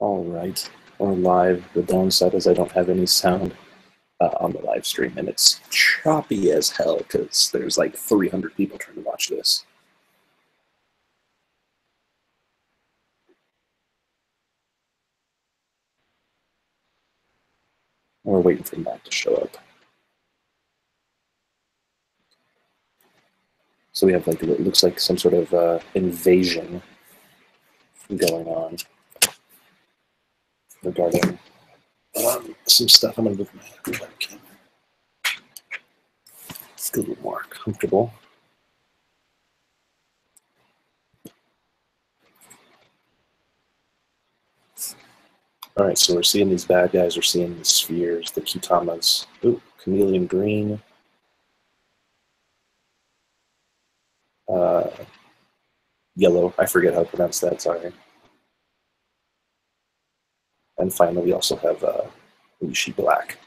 Alright, we're live. The downside is I don't have any sound on the live stream, and it's choppy as hell because there's like 300 people trying to watch this. We're waiting for Matt to show up. So we have like, it looks like some sort of invasion going on regarding some stuff. I'm going to move my webcam. It's a little more comfortable. All right, so we're seeing these bad guys. We're seeing the spheres, the Kitamas. Ooh, chameleon green. Yellow. I forget how to pronounce that. Sorry. And finally, we also have Uchu Black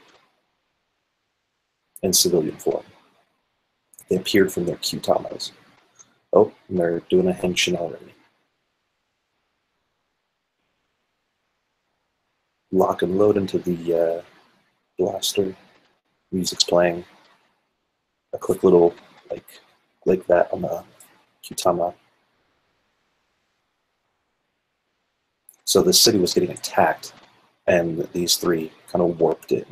in civilian form. They appeared from their Kitamas. Oh, and they're doing a henshin already. Lock and load into the blaster. Music's playing. A quick little like that on the Kitama. So the city was getting attacked, and these three kind of warped in.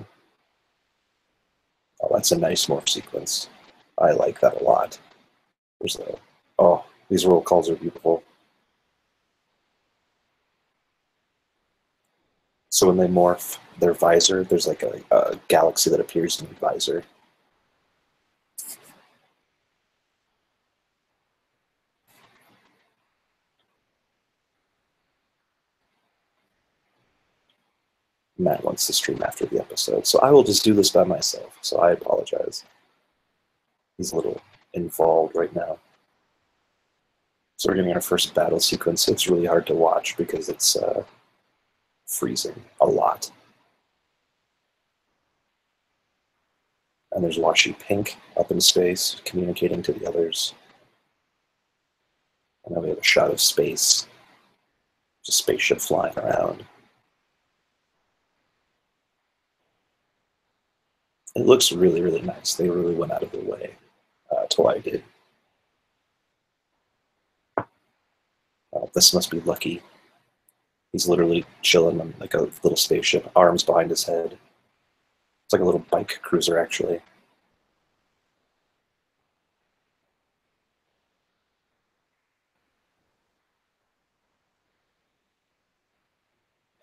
Oh, that's a nice morph sequence. I like that a lot. There's a, oh, these roll calls are beautiful. So when they morph their visor, there's like a galaxy that appears in the visor. Matt wants to stream after the episode, so I will just do this by myself, so I apologize. He's a little involved right now. So we're getting our first battle sequence. It's really hard to watch because it's freezing a lot. And there's Washi Pink up in space, communicating to the others. And then we have a shot of space. Just a spaceship flying around. It looks really, really nice. They really went out of their way to why I did. This must be Lucky. He's literally chilling on like a little spaceship, arms behind his head. It's like a little bike cruiser, actually.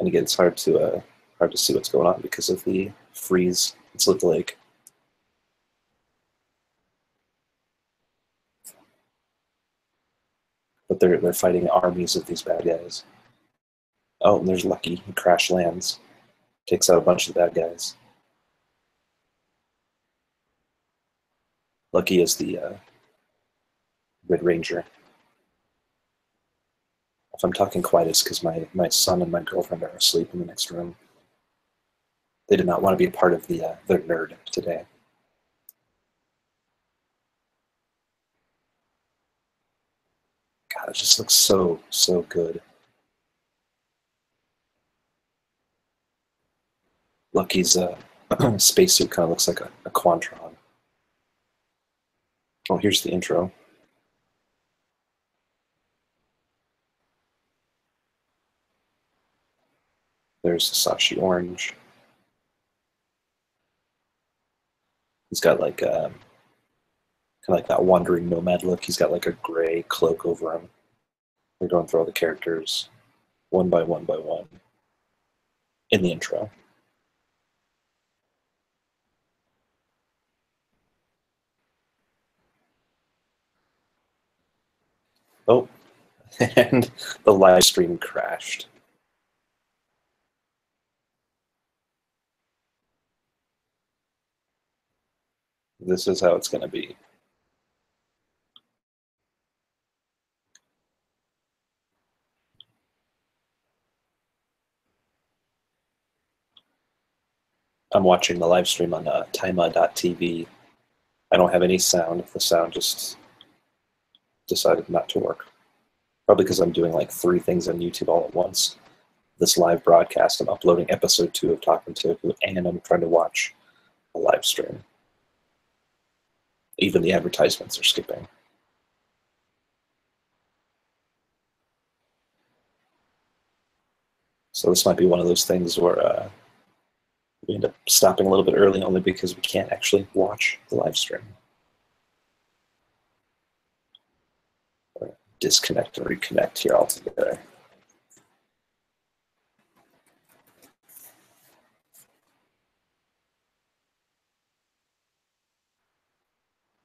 And again, it's hard to see what's going on because of the freeze. It's looked like. But they're fighting armies of these bad guys. Oh, and there's Lucky. He crash lands, takes out a bunch of the bad guys. Lucky is the Red Ranger. If I'm talking quiet, it's because my son and my girlfriend are asleep in the next room. They did not want to be a part of their nerd today. God, it just looks so, so good. Lucky's spacesuit kind of looks like a Quantron. Oh, here's the intro. There's Sashi Orange. He's got like kind of like that wandering nomad look. He's got like a gray cloak over him. We're going through all the characters one by one by one in the intro. Oh, and the live stream crashed. This is how it's going to be. I'm watching the live stream on taima.tv. I don't have any sound. The sound just decided not to work. Probably because I'm doing like 3 things on YouTube all at once. this live broadcast. I'm uploading episode 2 of Talking Toku, and I'm trying to watch a live stream. Even the advertisements are skipping. So this might be one of those things where we end up stopping a little bit early only because we can't actually watch the live stream. Or disconnect and reconnect here altogether.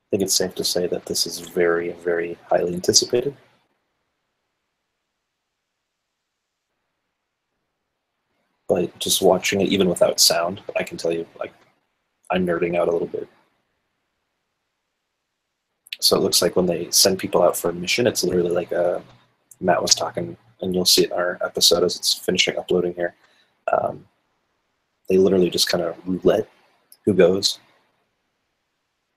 I think it's safe to say that this is very, very highly anticipated. But just watching it, even without sound, I can tell you, like, I'm nerding out a little bit. So it looks like when they send people out for a mission, it's literally like Matt was talking, and you'll see it in our episode as it's finishing uploading here. They literally just kind of roulette who goes.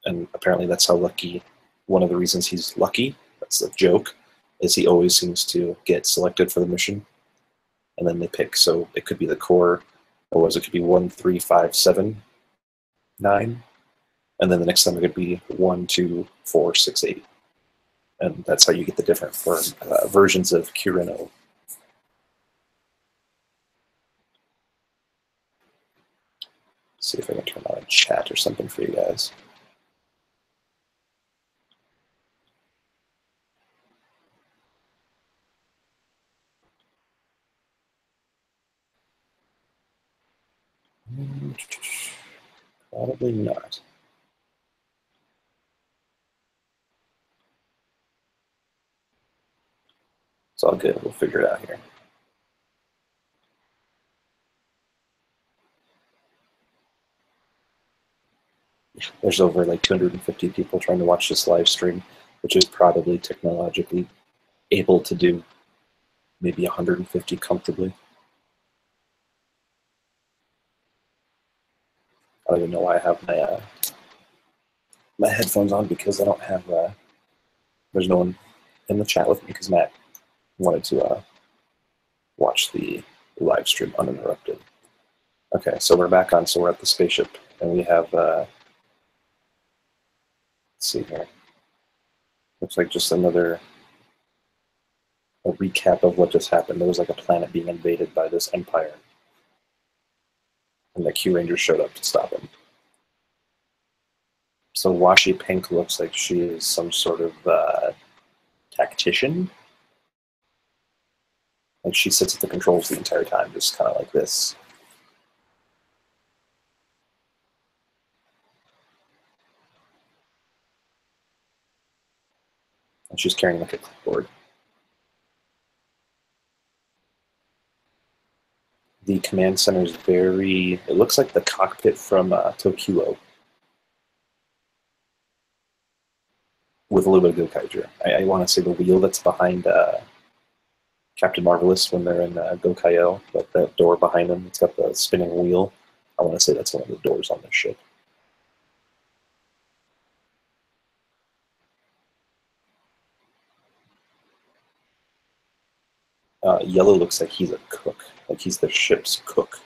And apparently that's how lucky, one of the reasons he's lucky, that's the joke, is he always seems to get selected for the mission. And then they pick, so it could be the core, or it could be 1, 3, 5, 7, 9. And then the next time it could be 1, 2, 4, 6, 8. And that's how you get the different versions of Kirino. See if I can turn on a chat or something for you guys. Probably not. It's all good. We'll figure it out here. There's over like 250 people trying to watch this live stream, which is probably technologically able to do maybe 150 comfortably. I don't even know why I have my my headphones on, because I don't have there's no one in the chat with me because Matt wanted to watch the live stream uninterrupted. Okay, so we're back on. So we're at the spaceship, and we have let's see here. Looks like just a recap of what just happened. There was like a planet being invaded by this empire, and the Kyuranger showed up to stop him. So Washi Pink looks like she is some sort of tactician. Like she sits at the controls the entire time, just kind of like this. And she's carrying like a clipboard. The command center is it looks like the cockpit from Tokyo, with a little bit of Gokaiger. I want to say the wheel that's behind Captain Marvelous when they're in Gokaio, but that door behind them, it's got the spinning wheel. I want to say that's one of the doors on the ship. Yellow looks like he's a cook, like he's the ship's cook.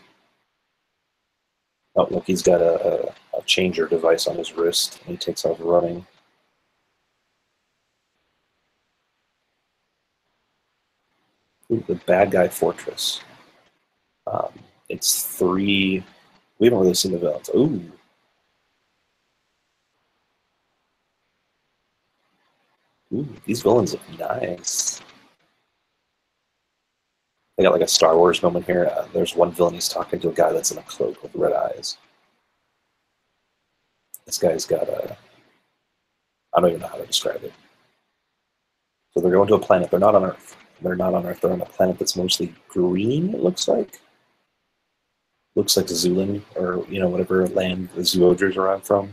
Oh, look, he's got a changer device on his wrist, and he takes off running. Ooh, the bad guy fortress. It's 3. We haven't really seen the villains. Ooh. Ooh, these villains look nice. They got like a Star Wars moment here. There's one villain, he's talking to a guy that's in a cloak with red eyes. This guy's got I don't even know how to describe it. So they're going to a planet. They're not on Earth. They're not on Earth. They're on a planet that's mostly green, it looks like. Looks like Zulin, or, whatever land the Zoogers are from.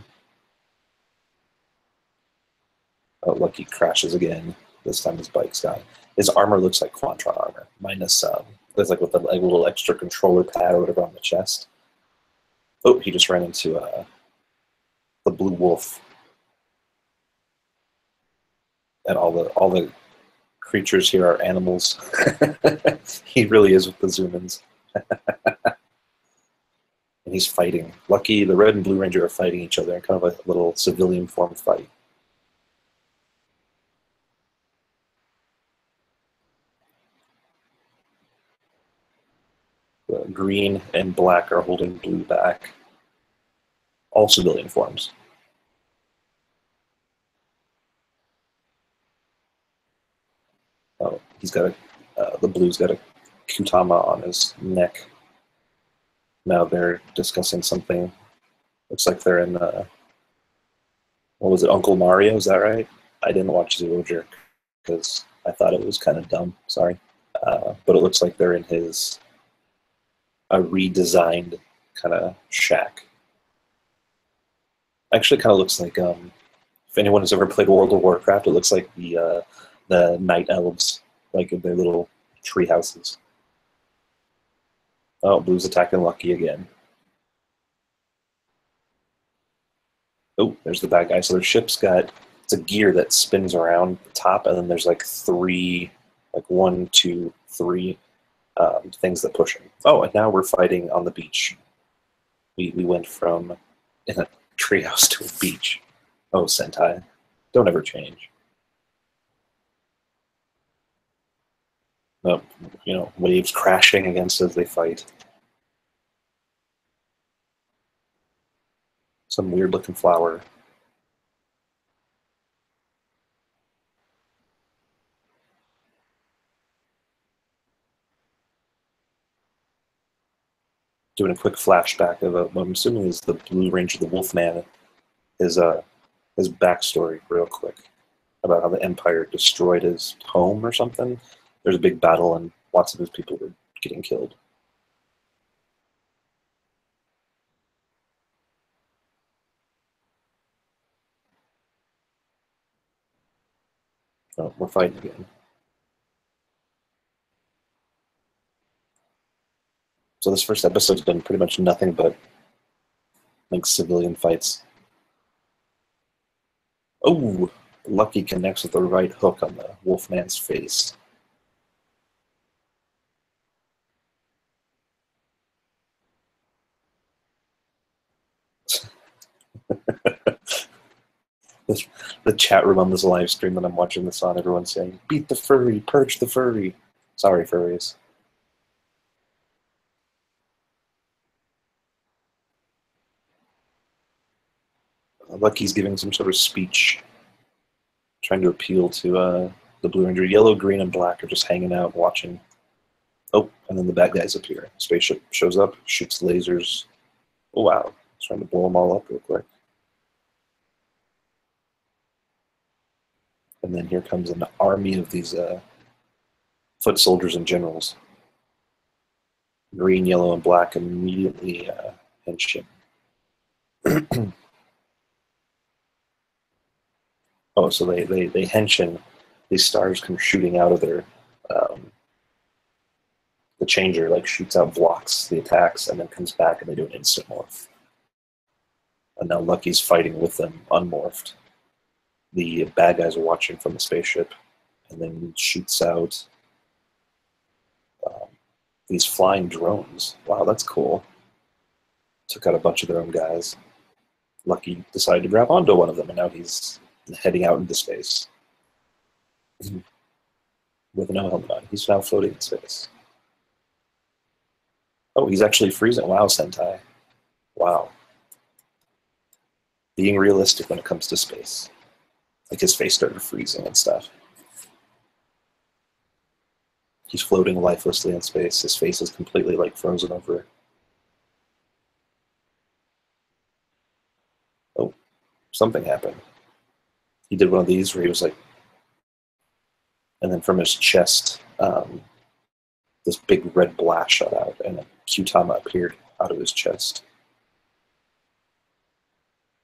Oh, look, he crashes again. This time his bike's gone. His armor looks like Quantron armor, minus, there's like with a little extra controller pad or whatever on the chest. Oh, he just ran into the blue wolf. And all the creatures here are animals. He really is with the zoom-ins. And he's fighting. Lucky, the Red and Blue Ranger are fighting each other in kind of a little civilian form fight. The Green and Black are holding Blue back. All civilian forms. Oh, he's got the Blue's got a Kutama on his neck. Now they're discussing something. Looks like they're in, what was it, Uncle Mario, is that right? I didn't watch Zero Jerk because I thought it was kind of dumb, sorry. But it looks like they're in a redesigned kind of shack. Actually kind of looks like, if anyone has ever played World of Warcraft, it looks like the night elves, like in their little tree houses. Oh, Blue's attacking Lucky again. Oh, there's the bad guy. So their ship's got, it's a gear that spins around the top, and then there's like three, like 1, 2, 3 things that push him. Oh, and now we're fighting on the beach. We went from in a treehouse to a beach. Oh, Sentai, don't ever change. Oh, you know, waves crashing against as they fight. Some weird looking flower. Doing a quick flashback of what I'm assuming is the Blue Ranger, the Wolfman, his backstory real quick about how the Empire destroyed his home or something. There's a big battle and lots of his people were getting killed. Oh, we're fighting again. So this first episode's been pretty much nothing but like civilian fights. Oh, Lucky connects with the right hook on the Wolfman's face. The chat room on this live stream that I'm watching this on, everyone's saying, "Beat the furry, purge the furry." Sorry, furries. Lucky's giving some sort of speech, trying to appeal to the Blue Ranger. Yellow, Green, and Black are just hanging out, watching. Oh, and then the bad guys appear. Spaceship shows up, shoots lasers. Oh, wow. Trying to blow them all up real quick. And then here comes an army of these foot soldiers and generals. Green, yellow, and black immediately henshin. Oh, so they henshin. These stars come shooting out of their the changer, like shoots out, blocks the attacks, and then comes back and they do an instant morph. And now Lucky's fighting with them unmorphed. The bad guys are watching from the spaceship, and then shoots out these flying drones. Wow, that's cool. Took out a bunch of their own guys. Lucky decided to grab onto one of them, and now he's heading out into space. With no helmet on. He's now floating in space. Oh, he's actually freezing. Wow, Sentai. Wow. Being realistic when it comes to space. Like his face started freezing and stuff. He's floating lifelessly in space. His face is completely like frozen over. Oh, something happened. He did one of these where he was like, and then from his chest, this big red blast shot out, and a Kutama appeared out of his chest.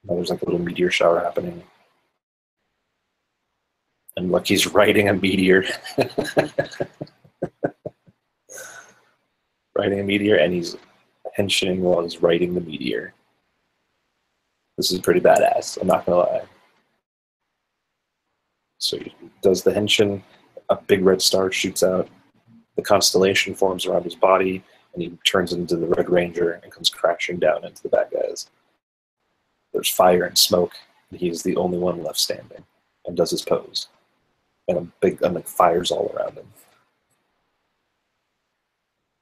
And there's like a little meteor shower happening. And Lucky's riding a meteor. Riding a meteor, and he's henshining while he's riding the meteor. This is pretty badass, I'm not gonna lie. So he does the henshin, a big red star shoots out. The constellation forms around his body, and he turns into the Red Ranger and comes crashing down into the bad guys. There's fire and smoke, and he's the only one left standing, and does his pose. And fires all around him.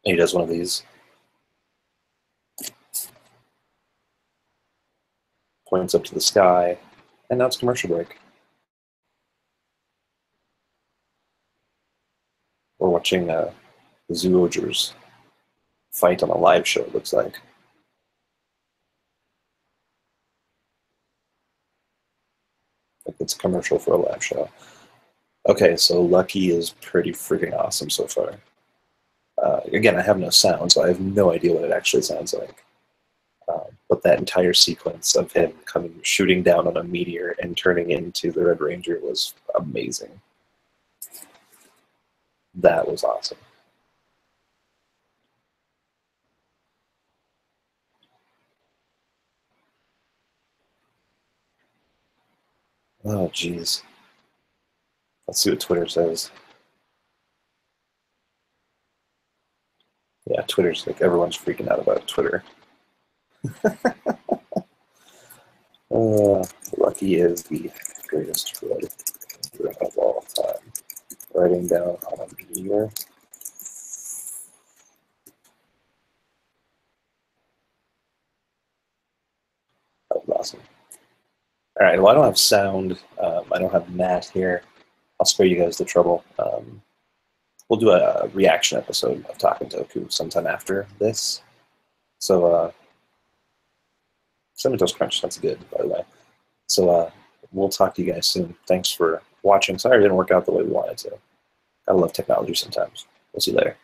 And he does one of these. Points up to the sky, and now it's commercial break. We're watching the Zoogers fight on a live show, it looks like. It's a commercial for a live show. Okay, so Lucky is pretty freaking awesome so far. Again, I have no sound, so I have no idea what it actually sounds like. But that entire sequence of him shooting down on a meteor and turning into the Red Ranger was amazing. That was awesome. Oh, jeez. Let's see what Twitter says. Yeah, Twitter's like everyone's freaking out about Twitter. Lucky is the greatest writer of all time. Writing down on a meteor. That was awesome. All right, well, I don't have sound. I don't have Matt here. I'll spare you guys the trouble. We'll do a reaction episode of Talking Toku sometime after this. So, Cinnamon Toast Crunch, that's good, by the way. So, we'll talk to you guys soon. Thanks for watching. Sorry it didn't work out the way we wanted to. Gotta love technology sometimes. We'll see you later.